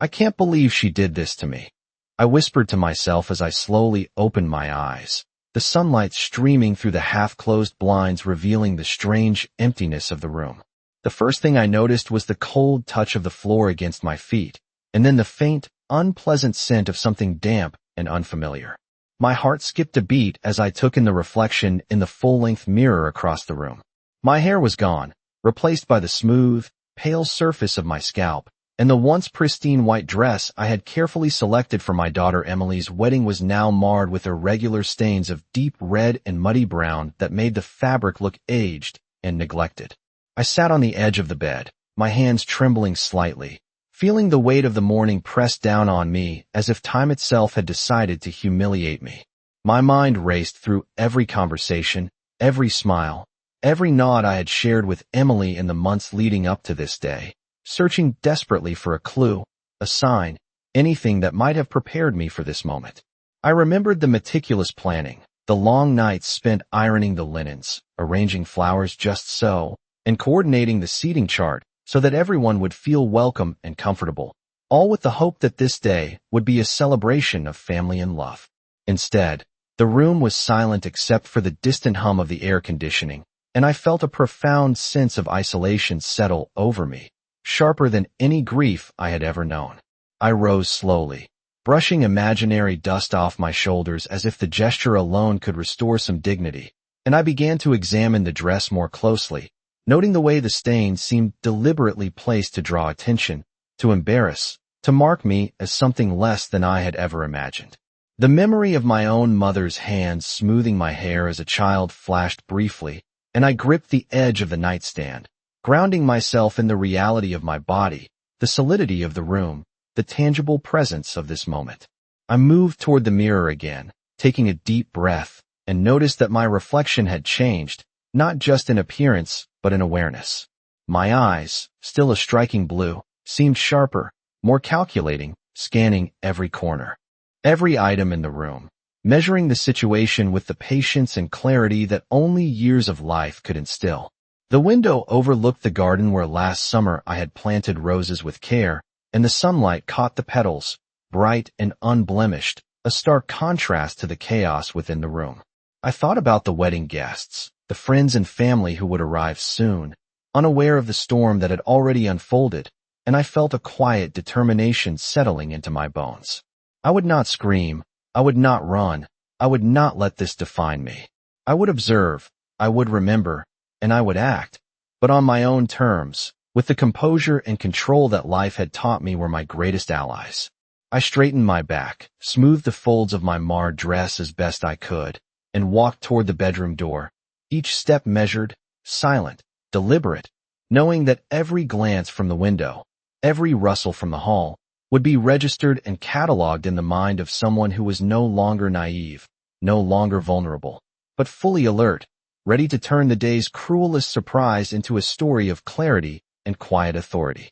I can't believe she did this to me. I whispered to myself as I slowly opened my eyes, the sunlight streaming through the half-closed blinds revealing the strange emptiness of the room. The first thing I noticed was the cold touch of the floor against my feet, and then the faint, unpleasant scent of something damp and unfamiliar. My heart skipped a beat as I took in the reflection in the full-length mirror across the room. My hair was gone, replaced by the smooth, pale surface of my scalp, and the once pristine white dress I had carefully selected for my daughter Emily's wedding was now marred with irregular stains of deep red and muddy brown that made the fabric look aged and neglected. I sat on the edge of the bed, my hands trembling slightly, feeling the weight of the morning pressed down on me as if time itself had decided to humiliate me. My mind raced through every conversation, every smile, every nod I had shared with Emily in the months leading up to this day, searching desperately for a clue, a sign, anything that might have prepared me for this moment. I remembered the meticulous planning, the long nights spent ironing the linens, arranging flowers just so, and coordinating the seating chart so that everyone would feel welcome and comfortable, all with the hope that this day would be a celebration of family and love. Instead, the room was silent except for the distant hum of the air conditioning, and I felt a profound sense of isolation settle over me, sharper than any grief I had ever known. I rose slowly, brushing imaginary dust off my shoulders as if the gesture alone could restore some dignity, and I began to examine the dress more closely, noting the way the stains seemed deliberately placed to draw attention, to embarrass, to mark me as something less than I had ever imagined. The memory of my own mother's hands smoothing my hair as a child flashed briefly, and I gripped the edge of the nightstand, grounding myself in the reality of my body, the solidity of the room, the tangible presence of this moment. I moved toward the mirror again, taking a deep breath, and noticed that my reflection had changed, not just in appearance, but in awareness. My eyes, still a striking blue, seemed sharper, more calculating, scanning every corner, every item in the room, measuring the situation with the patience and clarity that only years of life could instill. The window overlooked the garden where last summer I had planted roses with care, and the sunlight caught the petals, bright and unblemished, a stark contrast to the chaos within the room. I thought about the wedding guests, the friends and family who would arrive soon, unaware of the storm that had already unfolded, and I felt a quiet determination settling into my bones. I would not scream, I would not run, I would not let this define me. I would observe, I would remember, and I would act, but on my own terms, with the composure and control that life had taught me were my greatest allies. I straightened my back, smoothed the folds of my marred dress as best I could, and walked toward the bedroom door, each step measured, silent, deliberate, knowing that every glance from the window, every rustle from the hall, would be registered and cataloged in the mind of someone who was no longer naive, no longer vulnerable, but fully alert, ready to turn the day's cruelest surprise into a story of clarity and quiet authority.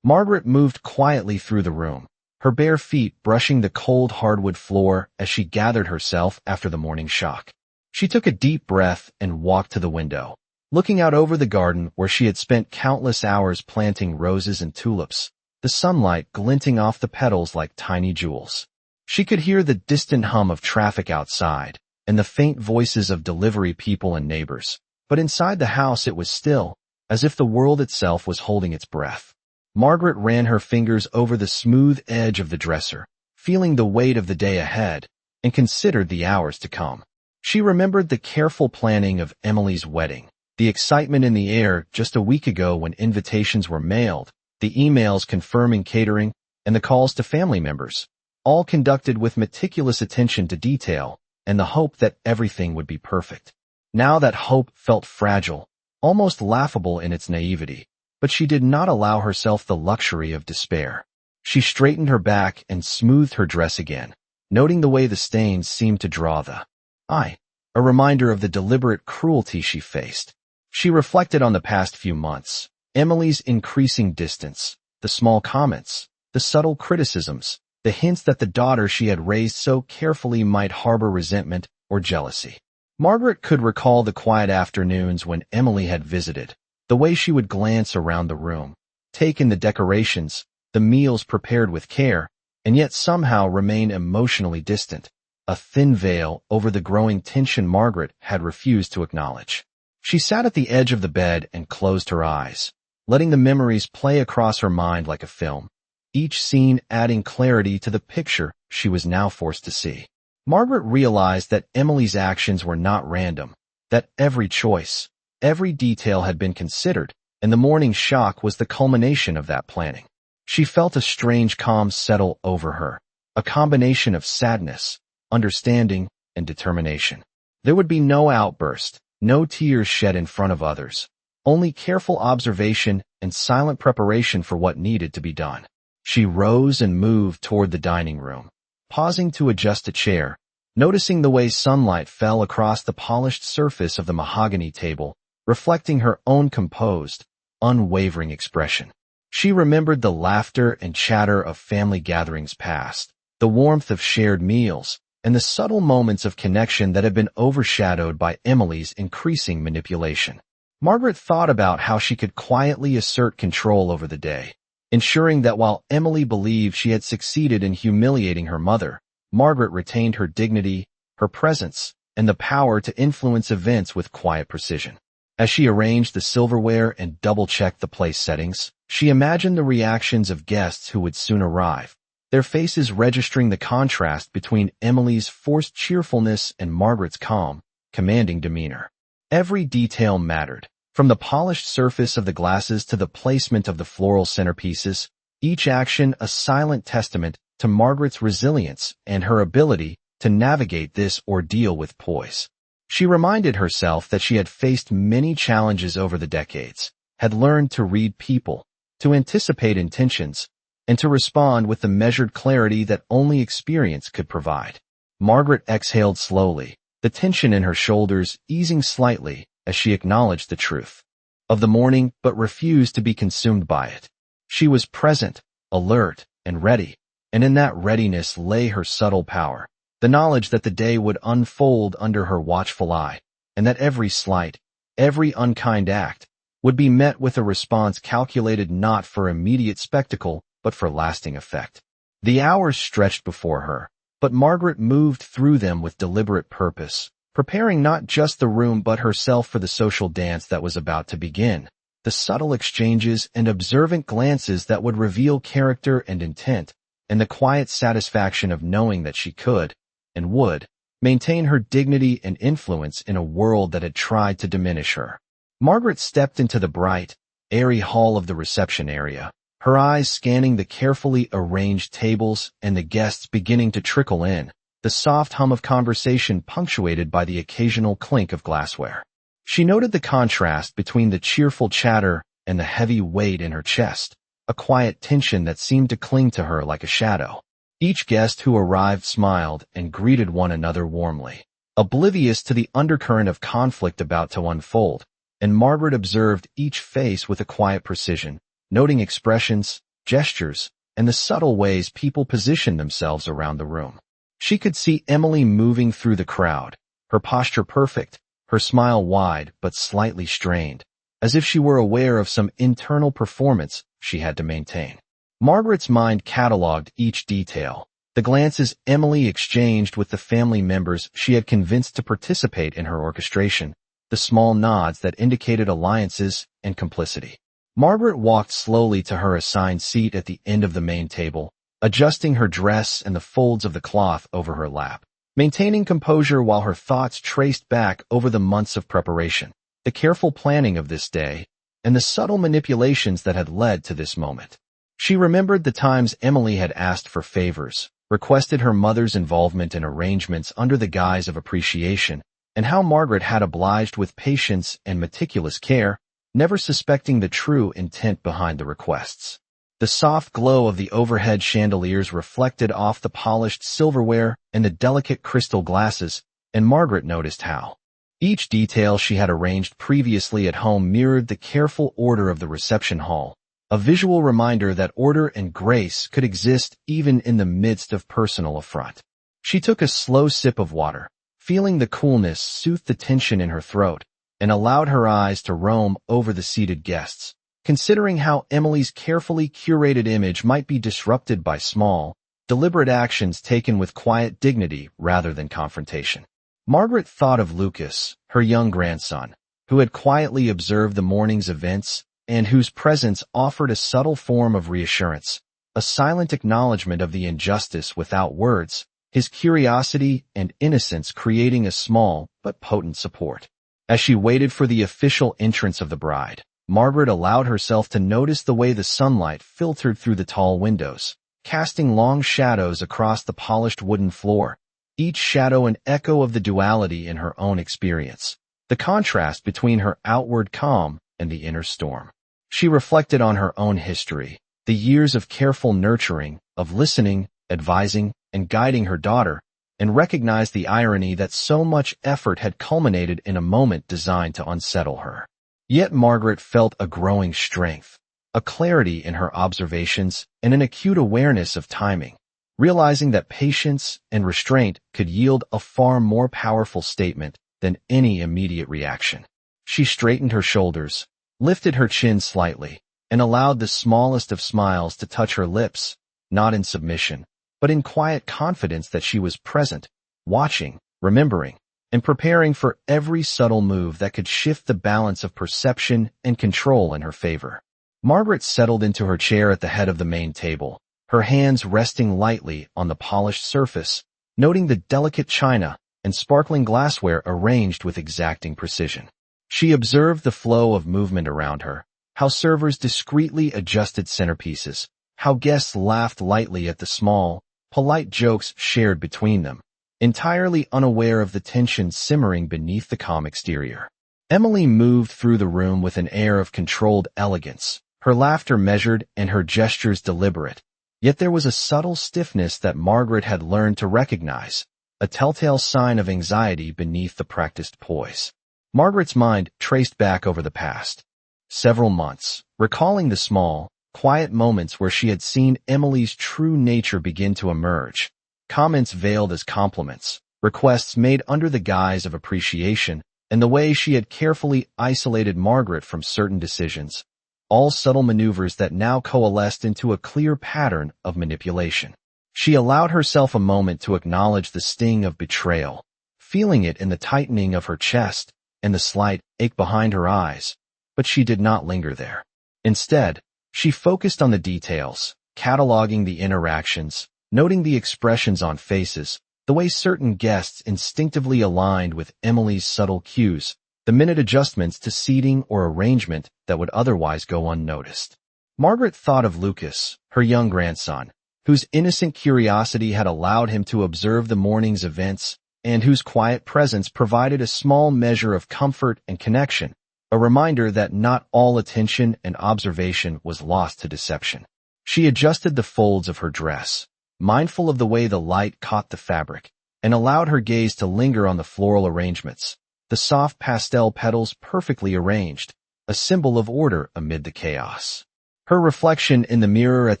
Margaret moved quietly through the room, her bare feet brushing the cold hardwood floor as she gathered herself after the morning shock. She took a deep breath and walked to the window, looking out over the garden where she had spent countless hours planting roses and tulips, the sunlight glinting off the petals like tiny jewels. She could hear the distant hum of traffic outside and the faint voices of delivery people and neighbors, but inside the house it was still, as if the world itself was holding its breath. Margaret ran her fingers over the smooth edge of the dresser, feeling the weight of the day ahead, and considered the hours to come. She remembered the careful planning of Emily's wedding, the excitement in the air just a week ago when invitations were mailed, the emails confirming catering, and the calls to family members, all conducted with meticulous attention to detail and the hope that everything would be perfect. Now that hope felt fragile, almost laughable in its naivety, but she did not allow herself the luxury of despair. She straightened her back and smoothed her dress again, noting the way the stains seemed to draw the eye, a reminder of the deliberate cruelty she faced. She reflected on the past few months, Emily's increasing distance, the small comments, the subtle criticisms, the hints that the daughter she had raised so carefully might harbor resentment or jealousy. Margaret could recall the quiet afternoons when Emily had visited, the way she would glance around the room, take in the decorations, the meals prepared with care, and yet somehow remain emotionally distant, a thin veil over the growing tension Margaret had refused to acknowledge. She sat at the edge of the bed and closed her eyes, letting the memories play across her mind like a film, each scene adding clarity to the picture she was now forced to see. Margaret realized that Emily's actions were not random, that every choice, every detail had been considered, and the morning's shock was the culmination of that planning. She felt a strange calm settle over her, a combination of sadness, understanding, and determination. There would be no outburst, no tears shed in front of others, only careful observation and silent preparation for what needed to be done. She rose and moved toward the dining room, pausing to adjust a chair, noticing the way sunlight fell across the polished surface of the mahogany table, reflecting her own composed, unwavering expression. She remembered the laughter and chatter of family gatherings past, the warmth of shared meals, and the subtle moments of connection that had been overshadowed by Emily's increasing manipulation. Margaret thought about how she could quietly assert control over the day, ensuring that while Emily believed she had succeeded in humiliating her mother, Margaret retained her dignity, her presence, and the power to influence events with quiet precision. As she arranged the silverware and double-checked the place settings, she imagined the reactions of guests who would soon arrive, their faces registering the contrast between Emily's forced cheerfulness and Margaret's calm, commanding demeanor. Every detail mattered, from the polished surface of the glasses to the placement of the floral centerpieces, each action a silent testament to Margaret's resilience and her ability to navigate this ordeal with poise. She reminded herself that she had faced many challenges over the decades, had learned to read people, to anticipate intentions, and to respond with the measured clarity that only experience could provide. Margaret exhaled slowly, the tension in her shoulders easing slightly as she acknowledged the truth of the morning but refused to be consumed by it. She was present, alert, and ready, and in that readiness lay her subtle power, the knowledge that the day would unfold under her watchful eye, and that every slight, every unkind act, would be met with a response calculated not for immediate spectacle but for lasting effect. The hours stretched before her, but Margaret moved through them with deliberate purpose, preparing not just the room but herself for the social dance that was about to begin, the subtle exchanges and observant glances that would reveal character and intent, and the quiet satisfaction of knowing that she could, and would, maintain her dignity and influence in a world that had tried to diminish her. Margaret stepped into the bright, airy hall of the reception area, her eyes scanning the carefully arranged tables and the guests beginning to trickle in, the soft hum of conversation punctuated by the occasional clink of glassware. She noted the contrast between the cheerful chatter and the heavy weight in her chest, a quiet tension that seemed to cling to her like a shadow. Each guest who arrived smiled and greeted one another warmly, oblivious to the undercurrent of conflict about to unfold, and Margaret observed each face with a quiet precision, noting expressions, gestures, and the subtle ways people positioned themselves around the room. She could see Emily moving through the crowd, her posture perfect, her smile wide but slightly strained, as if she were aware of some internal performance she had to maintain. Margaret's mind catalogued each detail, the glances Emily exchanged with the family members she had convinced to participate in her orchestration, the small nods that indicated alliances and complicity. Margaret walked slowly to her assigned seat at the end of the main table, adjusting her dress and the folds of the cloth over her lap, maintaining composure while her thoughts traced back over the months of preparation, the careful planning of this day, and the subtle manipulations that had led to this moment. She remembered the times Emily had asked for favors, requested her mother's involvement in arrangements under the guise of appreciation, and how Margaret had obliged with patience and meticulous care, never suspecting the true intent behind the requests. The soft glow of the overhead chandeliers reflected off the polished silverware and the delicate crystal glasses, and Margaret noticed how each detail she had arranged previously at home mirrored the careful order of the reception hall, a visual reminder that order and grace could exist even in the midst of personal affront. She took a slow sip of water, feeling the coolness soothe the tension in her throat, and allowed her eyes to roam over the seated guests, considering how Emily's carefully curated image might be disrupted by small, deliberate actions taken with quiet dignity rather than confrontation. Margaret thought of Lucas, her young grandson, who had quietly observed the morning's events and whose presence offered a subtle form of reassurance, a silent acknowledgement of the injustice without words, his curiosity and innocence creating a small but potent support. As she waited for the official entrance of the bride, Margaret allowed herself to notice the way the sunlight filtered through the tall windows, casting long shadows across the polished wooden floor, each shadow an echo of the duality in her own experience, the contrast between her outward calm and the inner storm. She reflected on her own history, the years of careful nurturing, of listening, advising, and guiding her daughter, and recognized the irony that so much effort had culminated in a moment designed to unsettle her. Yet Margaret felt a growing strength, a clarity in her observations, and an acute awareness of timing, realizing that patience and restraint could yield a far more powerful statement than any immediate reaction. She straightened her shoulders, lifted her chin slightly, and allowed the smallest of smiles to touch her lips, not in submission, but in quiet confidence that she was present, watching, remembering, and preparing for every subtle move that could shift the balance of perception and control in her favor. Margaret settled into her chair at the head of the main table, her hands resting lightly on the polished surface, noting the delicate china and sparkling glassware arranged with exacting precision. She observed the flow of movement around her, how servers discreetly adjusted centerpieces, how guests laughed lightly at the small, polite jokes shared between them, entirely unaware of the tension simmering beneath the calm exterior. Emily moved through the room with an air of controlled elegance, her laughter measured and her gestures deliberate, yet there was a subtle stiffness that Margaret had learned to recognize, a telltale sign of anxiety beneath the practiced poise. Margaret's mind traced back over the past several months, recalling the small, quiet moments where she had seen Emily's true nature begin to emerge, comments veiled as compliments, requests made under the guise of appreciation, and the way she had carefully isolated Margaret from certain decisions, all subtle maneuvers that now coalesced into a clear pattern of manipulation. She allowed herself a moment to acknowledge the sting of betrayal, feeling it in the tightening of her chest and the slight ache behind her eyes, but she did not linger there. Instead, she focused on the details, cataloging the interactions, noting the expressions on faces, the way certain guests instinctively aligned with Emily's subtle cues, the minute adjustments to seating or arrangement that would otherwise go unnoticed. Margaret thought of Lucas, her young grandson, whose innocent curiosity had allowed him to observe the morning's events and whose quiet presence provided a small measure of comfort and connection, a reminder that not all attention and observation was lost to deception. She adjusted the folds of her dress, mindful of the way the light caught the fabric, and allowed her gaze to linger on the floral arrangements, the soft pastel petals perfectly arranged, a symbol of order amid the chaos. Her reflection in the mirror at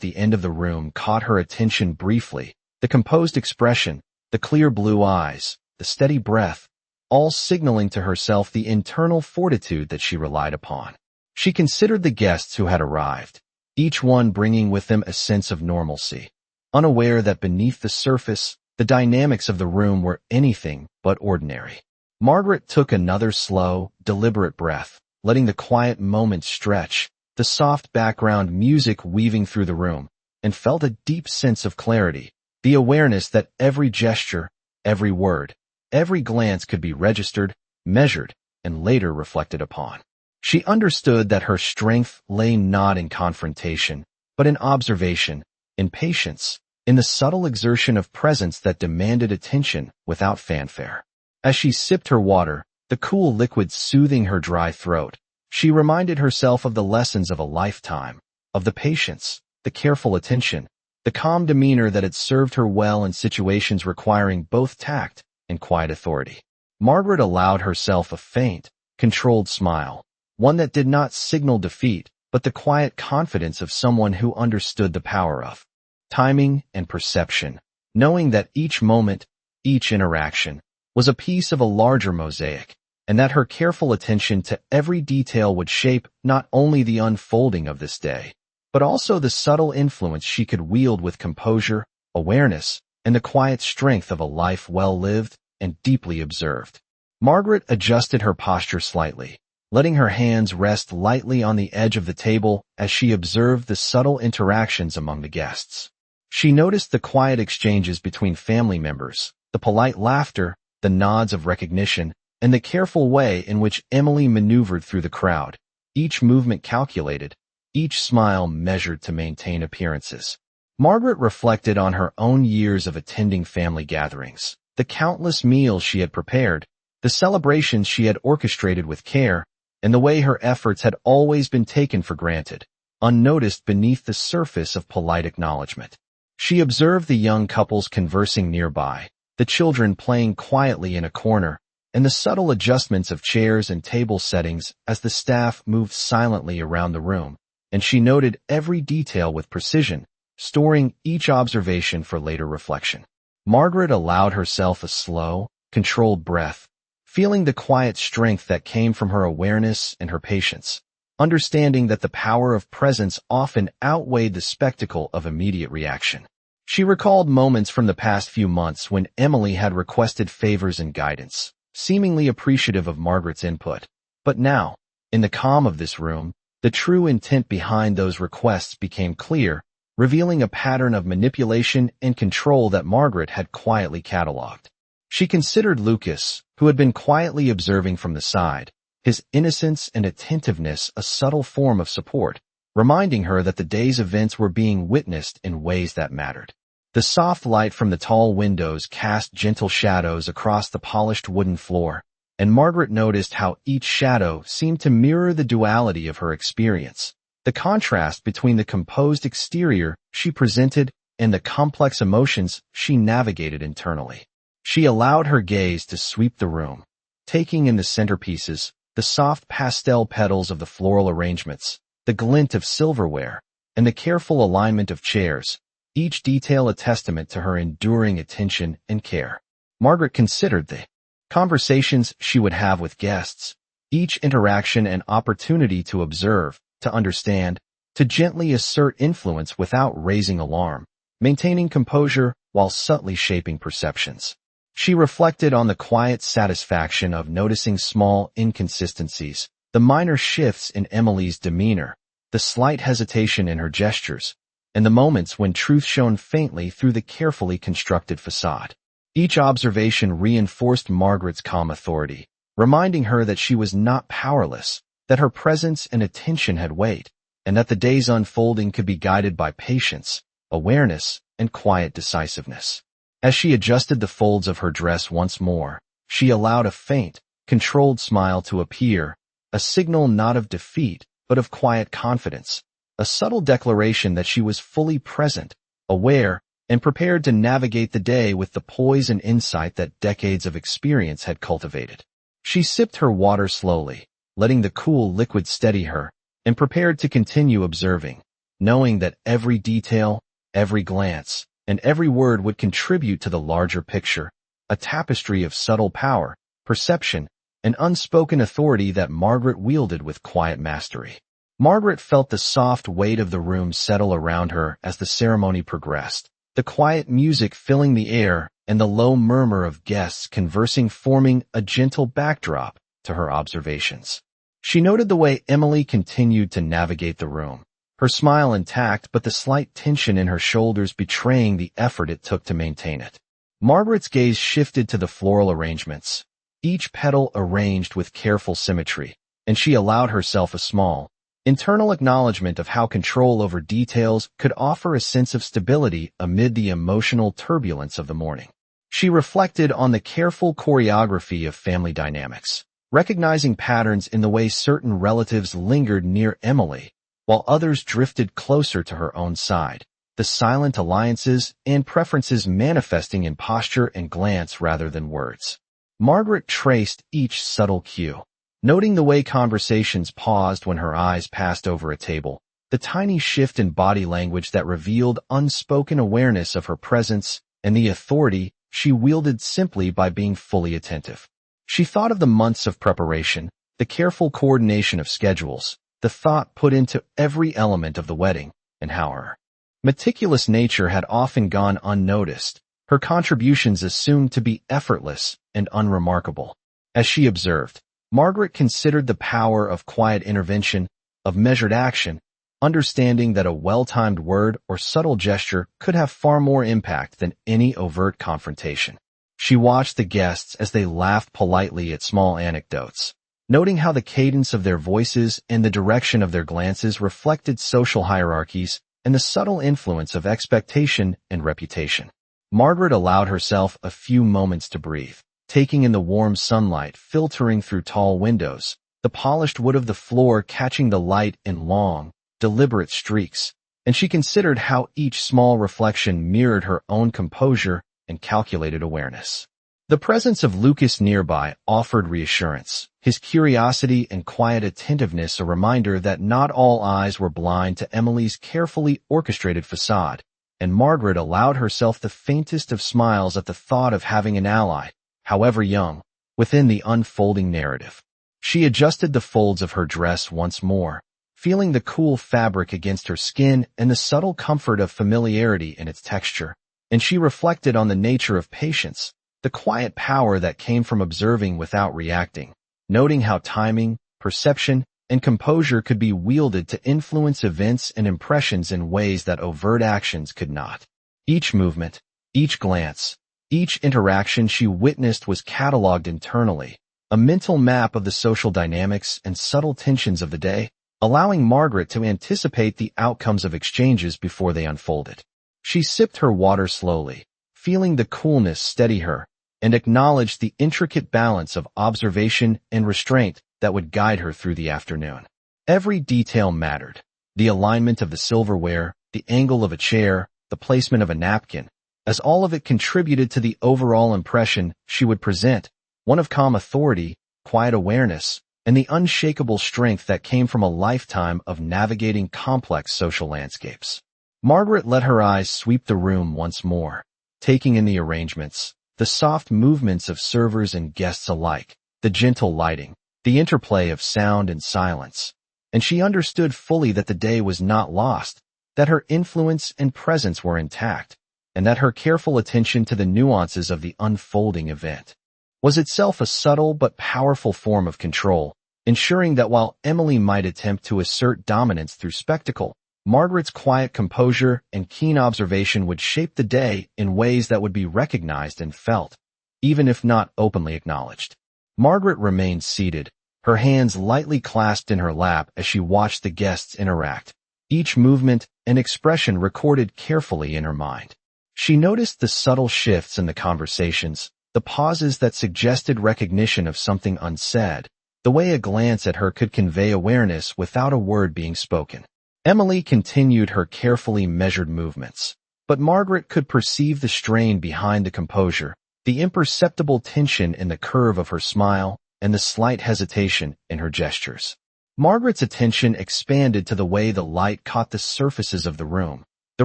the end of the room caught her attention briefly, the composed expression, the clear blue eyes, the steady breath, all signaling to herself the internal fortitude that she relied upon. She considered the guests who had arrived, each one bringing with them a sense of normalcy, unaware that beneath the surface, the dynamics of the room were anything but ordinary. Margaret took another slow, deliberate breath, letting the quiet moment stretch, the soft background music weaving through the room, and felt a deep sense of clarity, the awareness that every gesture, every word, every glance could be registered, measured, and later reflected upon. She understood that her strength lay not in confrontation, but in observation, in patience, in the subtle exertion of presence that demanded attention without fanfare. As she sipped her water, the cool liquid soothing her dry throat, she reminded herself of the lessons of a lifetime, of the patience, the careful attention, the calm demeanor that had served her well in situations requiring both tact and quiet authority. Margaret allowed herself a faint, controlled smile, one that did not signal defeat, but the quiet confidence of someone who understood the power of timing and perception, knowing that each moment, each interaction, was a piece of a larger mosaic, and that her careful attention to every detail would shape not only the unfolding of this day, but also the subtle influence she could wield with composure, awareness, and the quiet strength of a life well lived and deeply observed. Margaret adjusted her posture slightly, letting her hands rest lightly on the edge of the table as she observed the subtle interactions among the guests. She noticed the quiet exchanges between family members, the polite laughter, the nods of recognition, and the careful way in which Emily maneuvered through the crowd, each movement calculated, each smile measured to maintain appearances. Margaret reflected on her own years of attending family gatherings, the countless meals she had prepared, the celebrations she had orchestrated with care, and the way her efforts had always been taken for granted, unnoticed beneath the surface of polite acknowledgement. She observed the young couples conversing nearby, the children playing quietly in a corner, and the subtle adjustments of chairs and table settings as the staff moved silently around the room, and she noted every detail with precision, storing each observation for later reflection. Margaret allowed herself a slow, controlled breath, feeling the quiet strength that came from her awareness and her patience, understanding that the power of presence often outweighed the spectacle of immediate reaction. She recalled moments from the past few months when Emily had requested favors and guidance, seemingly appreciative of Margaret's input. But now, in the calm of this room, the true intent behind those requests became clear, revealing a pattern of manipulation and control that Margaret had quietly catalogued. She considered Lucas, who had been quietly observing from the side, his innocence and attentiveness a subtle form of support, reminding her that the day's events were being witnessed in ways that mattered. The soft light from the tall windows cast gentle shadows across the polished wooden floor, and Margaret noticed how each shadow seemed to mirror the duality of her experience, the contrast between the composed exterior she presented and the complex emotions she navigated internally. She allowed her gaze to sweep the room, taking in the centerpieces, the soft pastel petals of the floral arrangements, the glint of silverware, and the careful alignment of chairs, each detail a testament to her enduring attention and care. Margaret considered the conversations she would have with guests, each interaction an opportunity to observe, to understand, to gently assert influence without raising alarm, maintaining composure while subtly shaping perceptions. She reflected on the quiet satisfaction of noticing small inconsistencies, the minor shifts in Emily's demeanor, the slight hesitation in her gestures, and the moments when truth shone faintly through the carefully constructed facade. Each observation reinforced Margaret's calm authority, reminding her that she was not powerless, that her presence and attention had weight, and that the day's unfolding could be guided by patience, awareness, and quiet decisiveness. As she adjusted the folds of her dress once more, she allowed a faint, controlled smile to appear, a signal not of defeat, but of quiet confidence, a subtle declaration that she was fully present, aware, and prepared to navigate the day with the poise and insight that decades of experience had cultivated. She sipped her water slowly, letting the cool liquid steady her, and prepared to continue observing, knowing that every detail, every glance, and every word would contribute to the larger picture, a tapestry of subtle power, perception, and unspoken authority that Margaret wielded with quiet mastery. Margaret felt the soft weight of the room settle around her as the ceremony progressed, the quiet music filling the air and the low murmur of guests conversing forming a gentle backdrop to her observations. She noted the way Emily continued to navigate the room, her smile intact but the slight tension in her shoulders betraying the effort it took to maintain it. Margaret's gaze shifted to the floral arrangements, each petal arranged with careful symmetry, and she allowed herself a small, internal acknowledgement of how control over details could offer a sense of stability amid the emotional turbulence of the morning. She reflected on the careful choreography of family dynamics, recognizing patterns in the way certain relatives lingered near Emily, while others drifted closer to her own side, the silent alliances and preferences manifesting in posture and glance rather than words. Margaret traced each subtle cue, noting the way conversations paused when her eyes passed over a table, the tiny shift in body language that revealed unspoken awareness of her presence and the authority she wielded simply by being fully attentive. She thought of the months of preparation, the careful coordination of schedules, the thought put into every element of the wedding, and how her meticulous nature had often gone unnoticed, her contributions assumed to be effortless and unremarkable. As she observed, Margaret considered the power of quiet intervention, of measured action, understanding that a well-timed word or subtle gesture could have far more impact than any overt confrontation. She watched the guests as they laughed politely at small anecdotes, noting how the cadence of their voices and the direction of their glances reflected social hierarchies and the subtle influence of expectation and reputation. Margaret allowed herself a few moments to breathe, taking in the warm sunlight filtering through tall windows, the polished wood of the floor catching the light in long, deliberate streaks, and she considered how each small reflection mirrored her own composure and calculated awareness. The presence of Lucas nearby offered reassurance, his curiosity and quiet attentiveness a reminder that not all eyes were blind to Emily's carefully orchestrated facade, and Margaret allowed herself the faintest of smiles at the thought of having an ally, however young, within the unfolding narrative. She adjusted the folds of her dress once more, feeling the cool fabric against her skin and the subtle comfort of familiarity in its texture, and she reflected on the nature of patience, the quiet power that came from observing without reacting, noting how timing, perception, and composure could be wielded to influence events and impressions in ways that overt actions could not. Each movement, each glance, each interaction she witnessed was catalogued internally, a mental map of the social dynamics and subtle tensions of the day, allowing Margaret to anticipate the outcomes of exchanges before they unfolded. She sipped her water slowly, feeling the coolness steady her, and acknowledged the intricate balance of observation and restraint that would guide her through the afternoon. Every detail mattered. The alignment of the silverware, the angle of a chair, the placement of a napkin, as all of it contributed to the overall impression she would present, one of calm authority, quiet awareness, and the unshakable strength that came from a lifetime of navigating complex social landscapes. Margaret let her eyes sweep the room once more, taking in the arrangements, the soft movements of servers and guests alike, the gentle lighting, the interplay of sound and silence, and she understood fully that the day was not lost, that her influence and presence were intact, and that her careful attention to the nuances of the unfolding event was itself a subtle but powerful form of control, ensuring that while Emily might attempt to assert dominance through spectacle, Margaret's quiet composure and keen observation would shape the day in ways that would be recognized and felt, even if not openly acknowledged. Margaret remained seated, her hands lightly clasped in her lap as she watched the guests interact, each movement and expression recorded carefully in her mind. She noticed the subtle shifts in the conversations, the pauses that suggested recognition of something unsaid, the way a glance at her could convey awareness without a word being spoken. Emily continued her carefully measured movements, but Margaret could perceive the strain behind the composure, the imperceptible tension in the curve of her smile, and the slight hesitation in her gestures. Margaret's attention expanded to the way the light caught the surfaces of the room, the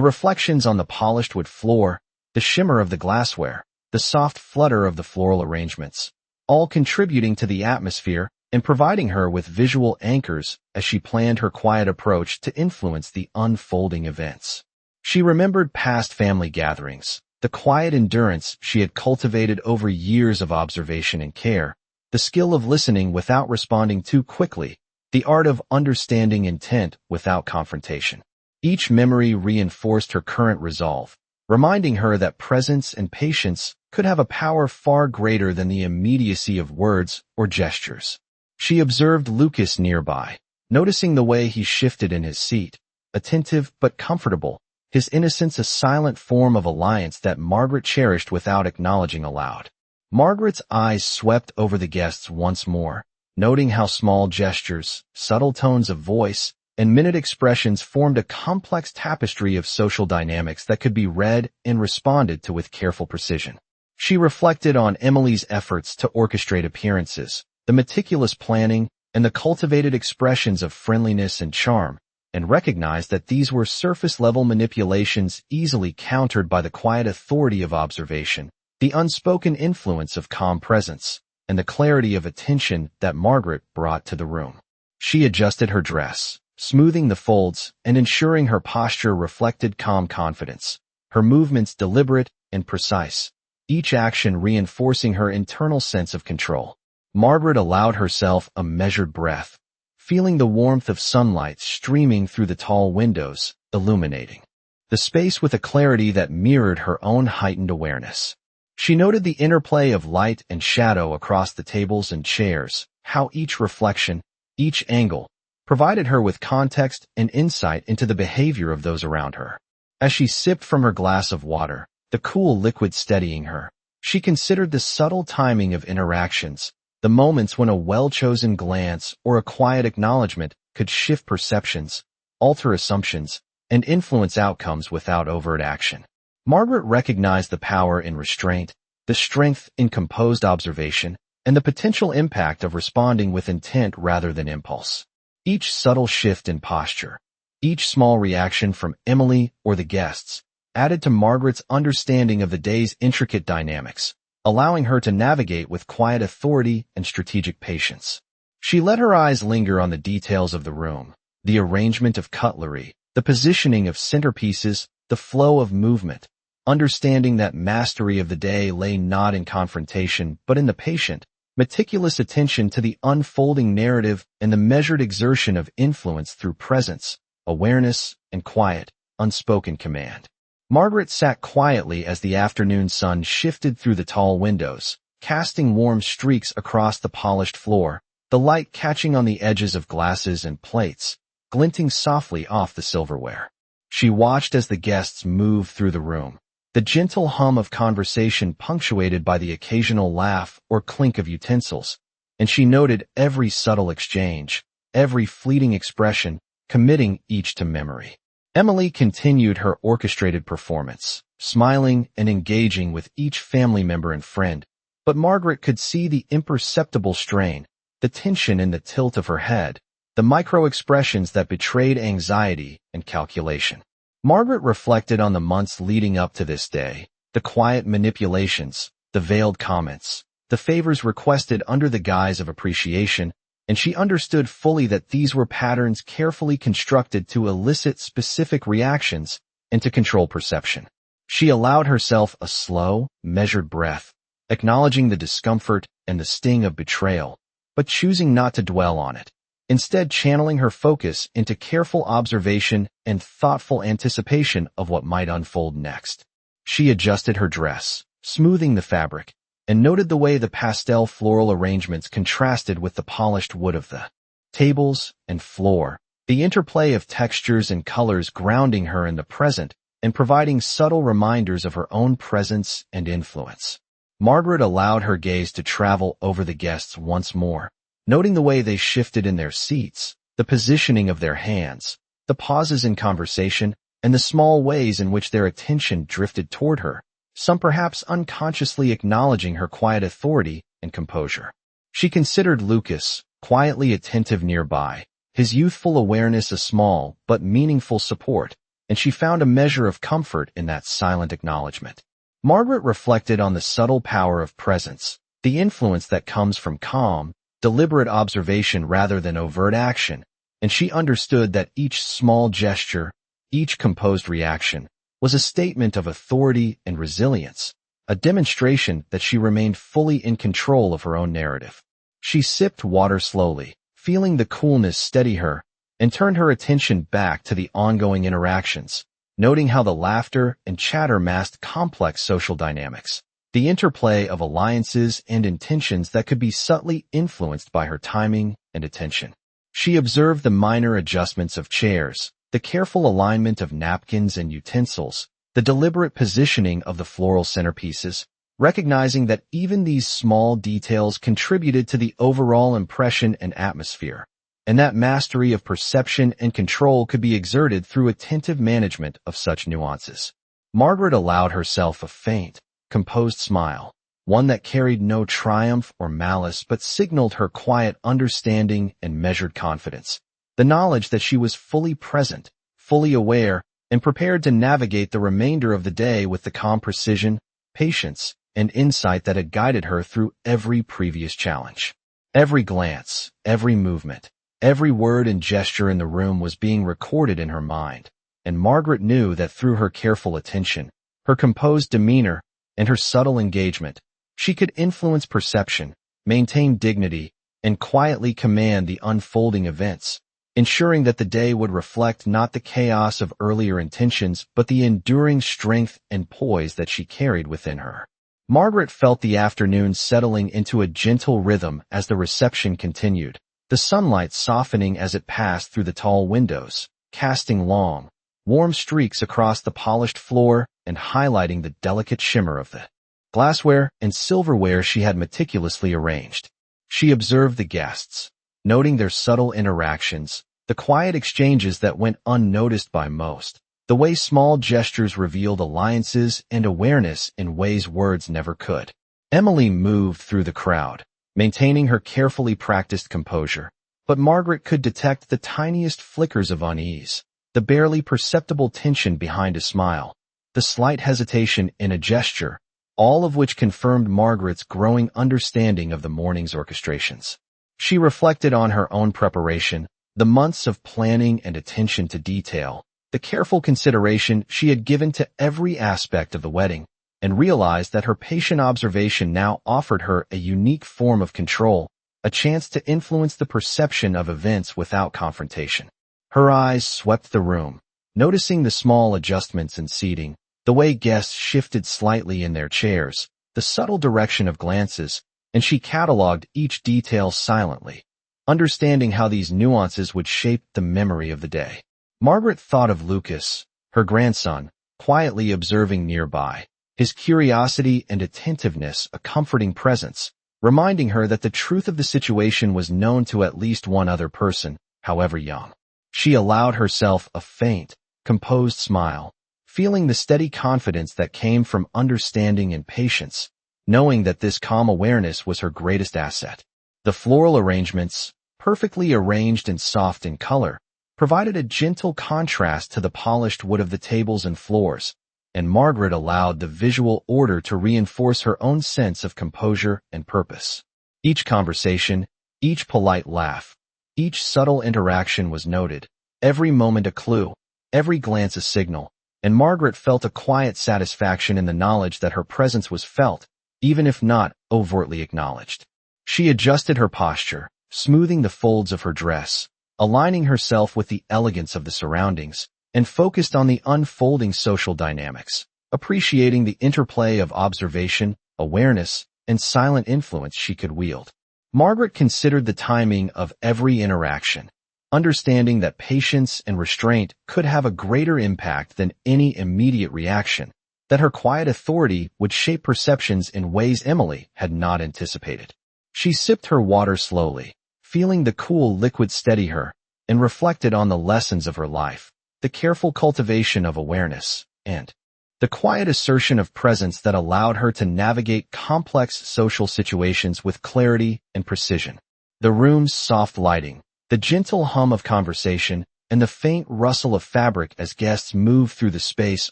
reflections on the polished wood floor, the shimmer of the glassware, the soft flutter of the floral arrangements, all contributing to the atmosphere and providing her with visual anchors as she planned her quiet approach to influence the unfolding events. She remembered past family gatherings, the quiet endurance she had cultivated over years of observation and care, the skill of listening without responding too quickly, the art of understanding intent without confrontation. Each memory reinforced her current resolve, reminding her that presence and patience could have a power far greater than the immediacy of words or gestures. She observed Lucas nearby, noticing the way he shifted in his seat, attentive but comfortable, his innocence a silent form of alliance that Margaret cherished without acknowledging aloud. Margaret's eyes swept over the guests once more, noting how small gestures, subtle tones of voice, and minute expressions formed a complex tapestry of social dynamics that could be read and responded to with careful precision. She reflected on Emily's efforts to orchestrate appearances, the meticulous planning, and the cultivated expressions of friendliness and charm, and recognized that these were surface-level manipulations easily countered by the quiet authority of observation, the unspoken influence of calm presence, and the clarity of attention that Margaret brought to the room. She adjusted her dress, smoothing the folds and ensuring her posture reflected calm confidence, her movements deliberate and precise, each action reinforcing her internal sense of control. Margaret allowed herself a measured breath, feeling the warmth of sunlight streaming through the tall windows, illuminating the space with a clarity that mirrored her own heightened awareness. She noted the interplay of light and shadow across the tables and chairs, how each reflection, each angle, provided her with context and insight into the behavior of those around her. As she sipped from her glass of water, the cool liquid steadying her, she considered the subtle timing of interactions, the moments when a well-chosen glance or a quiet acknowledgement could shift perceptions, alter assumptions, and influence outcomes without overt action. Margaret recognized the power in restraint, the strength in composed observation, and the potential impact of responding with intent rather than impulse. Each subtle shift in posture, each small reaction from Emily or the guests, added to Margaret's understanding of the day's intricate dynamics, allowing her to navigate with quiet authority and strategic patience. She let her eyes linger on the details of the room, the arrangement of cutlery, the positioning of centerpieces, the flow of movement, understanding that mastery of the day lay not in confrontation but in the patient, meticulous attention to the unfolding narrative and the measured exertion of influence through presence, awareness, and quiet, unspoken command. Margaret sat quietly as the afternoon sun shifted through the tall windows, casting warm streaks across the polished floor, the light catching on the edges of glasses and plates, glinting softly off the silverware. She watched as the guests moved through the room, the gentle hum of conversation punctuated by the occasional laugh or clink of utensils, and she noted every subtle exchange, every fleeting expression, committing each to memory. Emily continued her orchestrated performance, smiling and engaging with each family member and friend, but Margaret could see the imperceptible strain, the tension in the tilt of her head, the micro-expressions that betrayed anxiety and calculation. Margaret reflected on the months leading up to this day, the quiet manipulations, the veiled comments, the favors requested under the guise of appreciation, and she understood fully that these were patterns carefully constructed to elicit specific reactions and to control perception. She allowed herself a slow, measured breath, acknowledging the discomfort and the sting of betrayal, but choosing not to dwell on it, instead channeling her focus into careful observation and thoughtful anticipation of what might unfold next. She adjusted her dress, smoothing the fabric, and noted the way the pastel floral arrangements contrasted with the polished wood of the tables and floor, the interplay of textures and colors grounding her in the present and providing subtle reminders of her own presence and influence. Margaret allowed her gaze to travel over the guests once more, noting the way they shifted in their seats, the positioning of their hands, the pauses in conversation, and the small ways in which their attention drifted toward her, some perhaps unconsciously acknowledging her quiet authority and composure. She considered Lucas, quietly attentive nearby, his youthful awareness a small but meaningful support, and she found a measure of comfort in that silent acknowledgement. Margaret reflected on the subtle power of presence, the influence that comes from calm, deliberate observation rather than overt action, and she understood that each small gesture, each composed reaction, was a statement of authority and resilience, a demonstration that she remained fully in control of her own narrative. She sipped water slowly, feeling the coolness steady her, and turned her attention back to the ongoing interactions, noting how the laughter and chatter masked complex social dynamics, the interplay of alliances and intentions that could be subtly influenced by her timing and attention. She observed the minor adjustments of chairs, the careful alignment of napkins and utensils, the deliberate positioning of the floral centerpieces, recognizing that even these small details contributed to the overall impression and atmosphere, and that mastery of perception and control could be exerted through attentive management of such nuances. Margaret allowed herself a faint, composed smile, one that carried no triumph or malice but signaled her quiet understanding and measured confidence, the knowledge that she was fully present, fully aware, and prepared to navigate the remainder of the day with the calm precision, patience, and insight that had guided her through every previous challenge. Every glance, every movement, every word and gesture in the room was being recorded in her mind, and Margaret knew that through her careful attention, her composed demeanor, and her subtle engagement, she could influence perception, maintain dignity, and quietly command the unfolding events, ensuring that the day would reflect not the chaos of earlier intentions but the enduring strength and poise that she carried within her. Margaret felt the afternoon settling into a gentle rhythm as the reception continued, the sunlight softening as it passed through the tall windows, casting long, warm streaks across the polished floor and highlighting the delicate shimmer of the glassware and silverware she had meticulously arranged. She observed the guests, noting their subtle interactions, the quiet exchanges that went unnoticed by most, the way small gestures revealed alliances and awareness in ways words never could. Emily moved through the crowd, maintaining her carefully practiced composure, but Margaret could detect the tiniest flickers of unease, the barely perceptible tension behind a smile, the slight hesitation in a gesture, all of which confirmed Margaret's growing understanding of the morning's orchestrations. She reflected on her own preparation, the months of planning and attention to detail, the careful consideration she had given to every aspect of the wedding, and realized that her patient observation now offered her a unique form of control, a chance to influence the perception of events without confrontation. Her eyes swept the room, noticing the small adjustments in seating, the way guests shifted slightly in their chairs, the subtle direction of glances, and she cataloged each detail silently, understanding how these nuances would shape the memory of the day. Margaret thought of Lucas, her grandson, quietly observing nearby, his curiosity and attentiveness a comforting presence, reminding her that the truth of the situation was known to at least one other person, however young. She allowed herself a faint, composed smile, feeling the steady confidence that came from understanding and patience, knowing that this calm awareness was her greatest asset. The floral arrangements, perfectly arranged and soft in color, provided a gentle contrast to the polished wood of the tables and floors, and Margaret allowed the visual order to reinforce her own sense of composure and purpose. Each conversation, each polite laugh, each subtle interaction was noted, every moment a clue, every glance a signal, and Margaret felt a quiet satisfaction in the knowledge that her presence was felt, even if not overtly acknowledged. She adjusted her posture, smoothing the folds of her dress, aligning herself with the elegance of the surroundings, and focused on the unfolding social dynamics, appreciating the interplay of observation, awareness, and silent influence she could wield. Margaret considered the timing of every interaction, understanding that patience and restraint could have a greater impact than any immediate reaction, that her quiet authority would shape perceptions in ways Emily had not anticipated. She sipped her water slowly, feeling the cool liquid steady her, and reflected on the lessons of her life, the careful cultivation of awareness, and the quiet assertion of presence that allowed her to navigate complex social situations with clarity and precision. The room's soft lighting, the gentle hum of conversation, and the faint rustle of fabric as guests moved through the space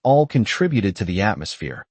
all contributed to the atmosphere,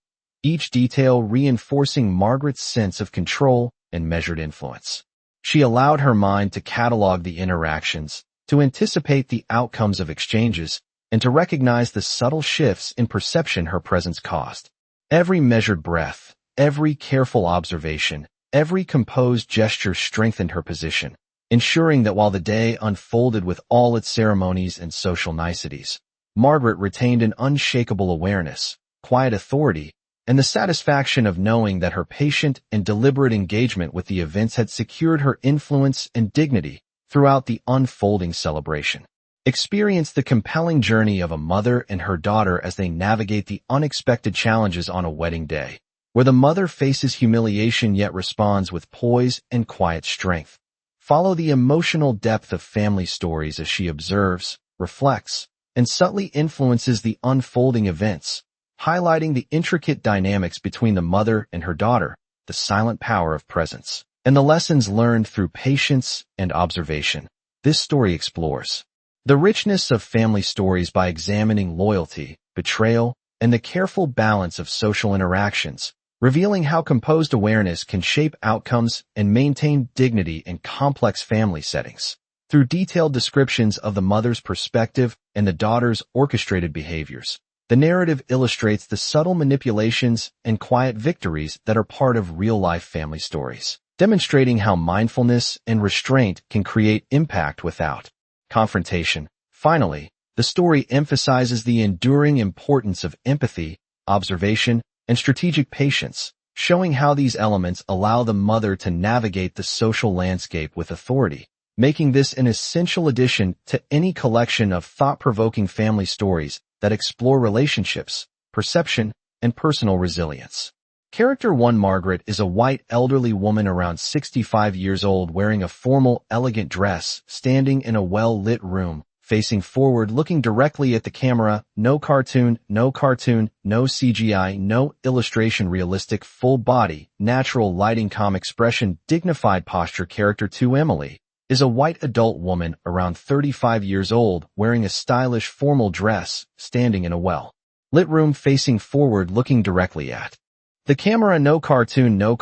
each detail reinforcing Margaret's sense of control and measured influence. She allowed her mind to catalog the interactions, to anticipate the outcomes of exchanges, and to recognize the subtle shifts in perception her presence caused. Every measured breath, every careful observation, every composed gesture strengthened her position, ensuring that while the day unfolded with all its ceremonies and social niceties, Margaret retained an unshakable awareness, quiet authority, and the satisfaction of knowing that her patient and deliberate engagement with the events had secured her influence and dignity throughout the unfolding celebration. Experience the compelling journey of a mother and her daughter as they navigate the unexpected challenges on a wedding day, where the mother faces humiliation yet responds with poise and quiet strength. Follow the emotional depth of family stories as she observes, reflects, and subtly influences the unfolding events, highlighting the intricate dynamics between the mother and her daughter, the silent power of presence, and the lessons learned through patience and observation. This story explores the richness of family stories by examining loyalty, betrayal, and the careful balance of social interactions, revealing how composed awareness can shape outcomes and maintain dignity in complex family settings. Through detailed descriptions of the mother's perspective and the daughter's orchestrated behaviors, the narrative illustrates the subtle manipulations and quiet victories that are part of real-life family stories, demonstrating how mindfulness and restraint can create impact without confrontation. Finally, the story emphasizes the enduring importance of empathy, observation, and strategic patience, showing how these elements allow the mother to navigate the social landscape with authority, making this an essential addition to any collection of thought-provoking family stories that explore relationships, perception, and personal resilience. Character 1 Margaret is a white elderly woman around 65 years old wearing a formal, elegant dress, standing in a well-lit room, facing forward looking directly at the camera. No cartoon, no CGI, no illustration, realistic, full body, natural lighting, calm expression, dignified posture. Character 2 Emily is a white adult woman around 35 years old wearing a stylish formal dress, standing in a well-lit room facing forward looking directly at the camera. No cartoon, no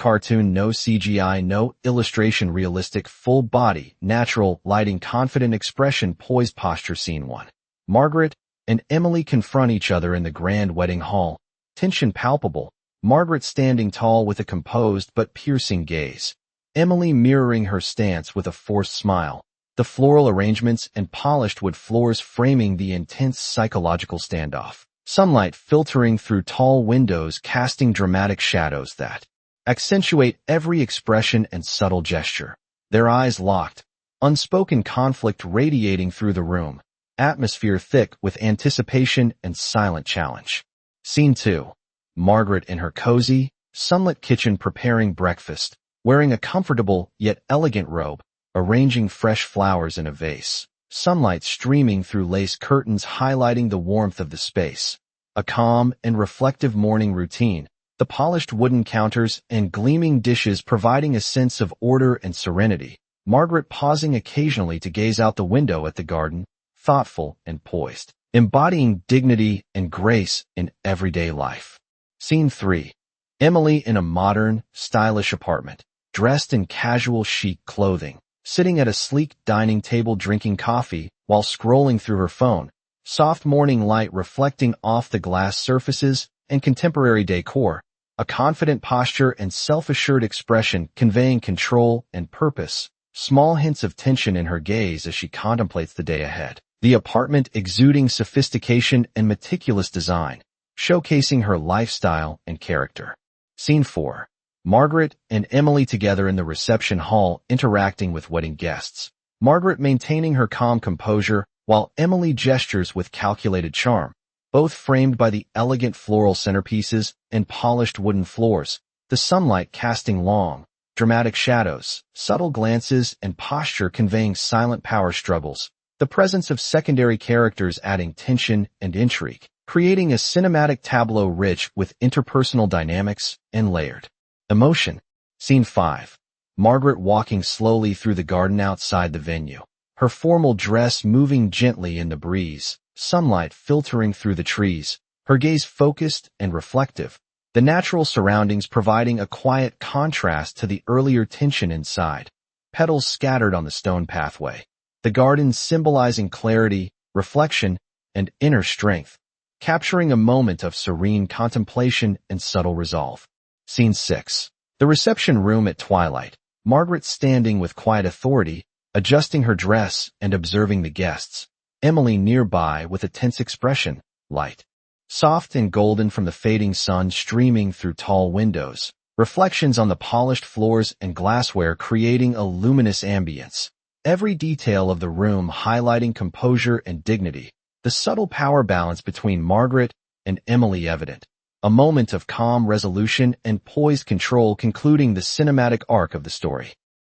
CGI, no illustration, realistic, full body, natural lighting, confident expression, poised posture. Scene 1. Margaret and Emily confront each other in the grand wedding hall. Tension palpable. Margaret standing tall with a composed but piercing gaze. Emily mirroring her stance with a forced smile. The floral arrangements and polished wood floors framing the intense psychological standoff. Sunlight filtering through tall windows, casting dramatic shadows that accentuate every expression and subtle gesture. Their eyes locked, unspoken conflict radiating through the room, atmosphere thick with anticipation and silent challenge. Scene 2. Margaret in her cozy, sunlit kitchen preparing breakfast, wearing a comfortable yet elegant robe, arranging fresh flowers in a vase. Sunlight streaming through lace curtains highlighting the warmth of the space. A calm and reflective morning routine, the polished wooden counters and gleaming dishes providing a sense of order and serenity. Margaret pausing occasionally to gaze out the window at the garden, thoughtful and poised, embodying dignity and grace in everyday life. Scene 3. Emily in a modern, stylish apartment, dressed in casual chic clothing, sitting at a sleek dining table drinking coffee while scrolling through her phone, soft morning light reflecting off the glass surfaces and contemporary decor, a confident posture and self-assured expression conveying control and purpose, small hints of tension in her gaze as she contemplates the day ahead. The apartment exuding sophistication and meticulous design, showcasing her lifestyle and character. Scene 4. Margaret and Emily together in the reception hall interacting with wedding guests. Margaret maintaining her calm composure while Emily gestures with calculated charm, both framed by the elegant floral centerpieces and polished wooden floors, the sunlight casting long, dramatic shadows, subtle glances and posture conveying silent power struggles, the presence of secondary characters adding tension and intrigue, creating a cinematic tableau rich with interpersonal dynamics and layered emotion. Scene 5. Margaret walking slowly through the garden outside the venue, her formal dress moving gently in the breeze, sunlight filtering through the trees, her gaze focused and reflective, the natural surroundings providing a quiet contrast to the earlier tension inside, petals scattered on the stone pathway, the garden symbolizing clarity, reflection, and inner strength, capturing a moment of serene contemplation and subtle resolve. Scene 6. The reception room at twilight, Margaret standing with quiet authority, adjusting her dress and observing the guests. Emily nearby with a tense expression, light soft and golden from the fading sun streaming through tall windows, reflections on the polished floors and glassware creating a luminous ambience. Every detail of the room highlighting composure and dignity, the subtle power balance between Margaret and Emily evident. A moment of calm resolution and poised control concluding the cinematic arc of the story.